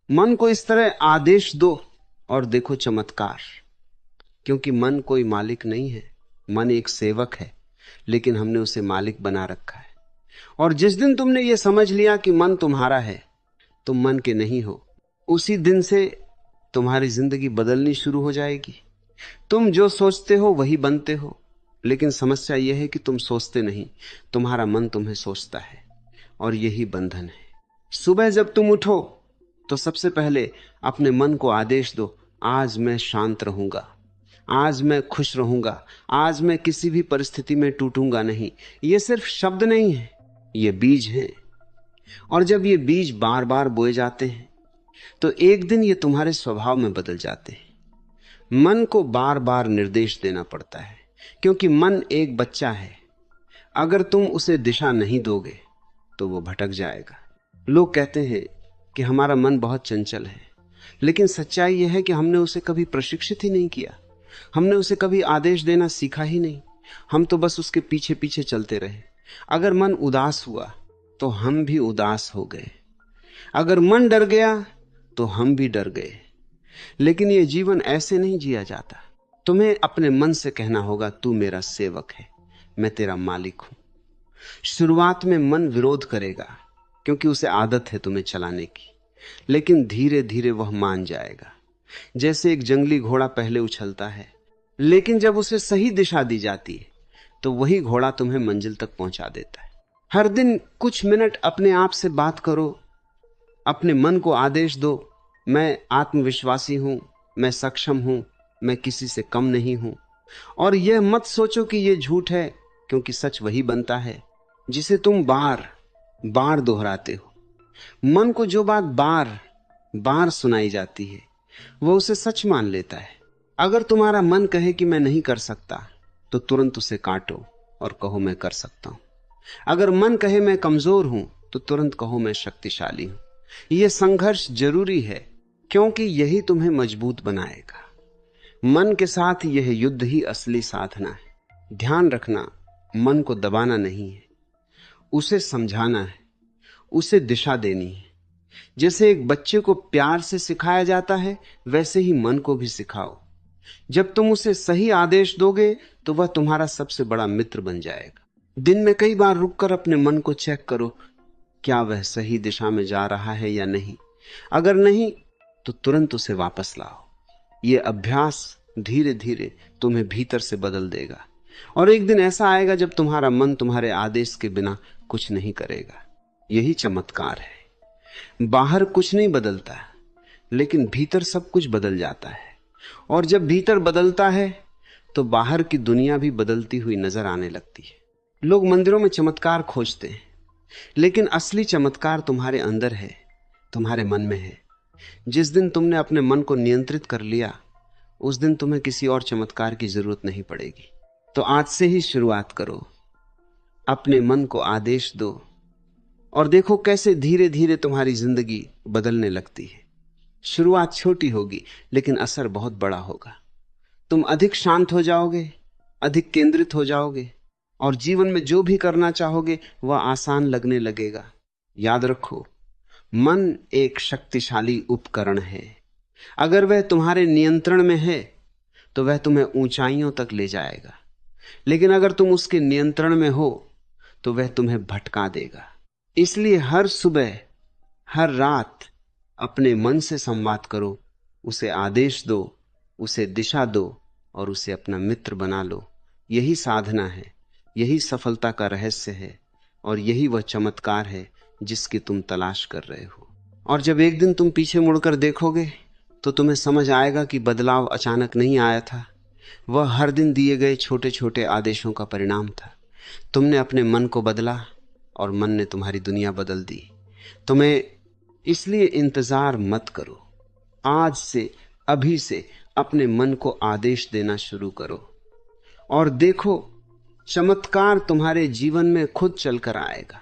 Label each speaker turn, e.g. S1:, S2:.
S1: मन को इस तरह आदेश दो और देखो चमत्कार। क्योंकि मन कोई मालिक नहीं है, मन एक सेवक है, लेकिन हमने उसे मालिक बना रखा है। और जिस दिन तुमने यह समझ लिया कि मन तुम्हारा है, तुम मन के नहीं हो, उसी दिन से तुम्हारी जिंदगी बदलनी शुरू हो जाएगी। तुम जो सोचते हो वही बनते हो। लेकिन समस्या यह है कि तुम सोचते नहीं, तुम्हारा मन तुम्हें सोचता है, और यही बंधन है। सुबह जब तुम उठो तो सबसे पहले अपने मन को आदेश दो, आज मैं शांत रहूंगा, आज मैं खुश रहूंगा, आज मैं किसी भी परिस्थिति में टूटूंगा नहीं। ये सिर्फ शब्द नहीं है, ये बीज है। और जब ये बीज बार बार बोए जाते हैं तो एक दिन ये तुम्हारे स्वभाव में बदल जाते हैं। मन को बार बार निर्देश देना पड़ता है, क्योंकि मन एक बच्चा है। अगर तुम उसे दिशा नहीं दोगे तो वो भटक जाएगा। लोग कहते हैं कि हमारा मन बहुत चंचल है, लेकिन सच्चाई यह है कि हमने उसे कभी प्रशिक्षित ही नहीं किया, हमने उसे कभी आदेश देना सीखा ही नहीं। हम तो बस उसके पीछे पीछे चलते रहे। अगर मन उदास हुआ तो हम भी उदास हो गए, अगर मन डर गया तो हम भी डर गए। लेकिन यह जीवन ऐसे नहीं जिया जाता। तुम्हें अपने मन से कहना होगा, तू मेरा सेवक है, मैं तेरा मालिक हूं। शुरुआत में मन विरोध करेगा, क्योंकि उसे आदत है तुम्हें चलाने की, लेकिन धीरे धीरे वह मान जाएगा। जैसे एक जंगली घोड़ा पहले उछलता है, लेकिन जब उसे सही दिशा दी जाती है तो वही घोड़ा तुम्हें मंजिल तक पहुंचा देता है। हर दिन कुछ मिनट अपने आप से बात करो, अपने मन को आदेश दो, मैं आत्मविश्वासी हूं, मैं सक्षम हूं, मैं किसी से कम नहीं हूं। और यह मत सोचो कि यह झूठ है, क्योंकि सच वही बनता है जिसे तुम बार बार दोहराते हो। मन को जो बात बार बार सुनाई जाती है वह उसे सच मान लेता है। अगर तुम्हारा मन कहे कि मैं नहीं कर सकता, तो तुरंत उसे काटो और कहो मैं कर सकता हूं। अगर मन कहे मैं कमजोर हूं, तो तुरंत कहो मैं शक्तिशाली हूं। यह संघर्ष जरूरी है, क्योंकि यही तुम्हें मजबूत बनाएगा। मन के साथ यह युद्ध ही असली साधना है। ध्यान रखना, मन को दबाना नहीं है, उसे समझाना है, उसे दिशा देनी है। जैसे एक बच्चे को प्यार से सिखाया जाता है, वैसे ही मन को भी सिखाओ। जब तुम उसे सही आदेश दोगे तो वह तुम्हारा सबसे बड़ा मित्र बन जाएगा। दिन में कई बार रुककर अपने मन को चेक करो, क्या वह सही दिशा में जा रहा है या नहीं। अगर नहीं तो तुरंत उसे वापस लाओ। यह अभ्यास धीरे धीरे तुम्हें भीतर से बदल देगा, और एक दिन ऐसा आएगा जब तुम्हारा मन तुम्हारे आदेश के बिना कुछ नहीं करेगा। यही चमत्कार है। बाहर कुछ नहीं बदलता, लेकिन भीतर सब कुछ बदल जाता है। और जब भीतर बदलता है तो बाहर की दुनिया भी बदलती हुई नजर आने लगती है। लोग मंदिरों में चमत्कार खोजते हैं, लेकिन असली चमत्कार तुम्हारे अंदर है, तुम्हारे मन में है। जिस दिन तुमने अपने मन को नियंत्रित कर लिया, उस दिन तुम्हें किसी और चमत्कार की जरूरत नहीं पड़ेगी। तो आज से ही शुरुआत करो, अपने मन को आदेश दो और देखो कैसे धीरे धीरे तुम्हारी जिंदगी बदलने लगती है। शुरुआत छोटी होगी, लेकिन असर बहुत बड़ा होगा। तुम अधिक शांत हो जाओगे, अधिक केंद्रित हो जाओगे, और जीवन में जो भी करना चाहोगे वह आसान लगने लगेगा। याद रखो, मन एक शक्तिशाली उपकरण है। अगर वह तुम्हारे नियंत्रण में है तो वह तुम्हें ऊंचाइयों तक ले जाएगा, लेकिन अगर तुम उसके नियंत्रण में हो तो वह तुम्हें भटका देगा। इसलिए हर सुबह, हर रात अपने मन से संवाद करो, उसे आदेश दो, उसे दिशा दो और उसे अपना मित्र बना लो। यही साधना है, यही सफलता का रहस्य है, और यही वह चमत्कार है जिसकी तुम तलाश कर रहे हो। और जब एक दिन तुम पीछे मुड़कर देखोगे तो तुम्हें समझ आएगा कि बदलाव अचानक नहीं आया था, वह हर दिन दिए गए छोटे छोटे आदेशों का परिणाम था। तुमने अपने मन को बदला और मन ने तुम्हारी दुनिया बदल दी। तुम्हें इसलिए इंतजार मत करो, आज से, अभी से अपने मन को आदेश देना शुरू करो और देखो चमत्कार तुम्हारे जीवन में खुद चलकर आएगा।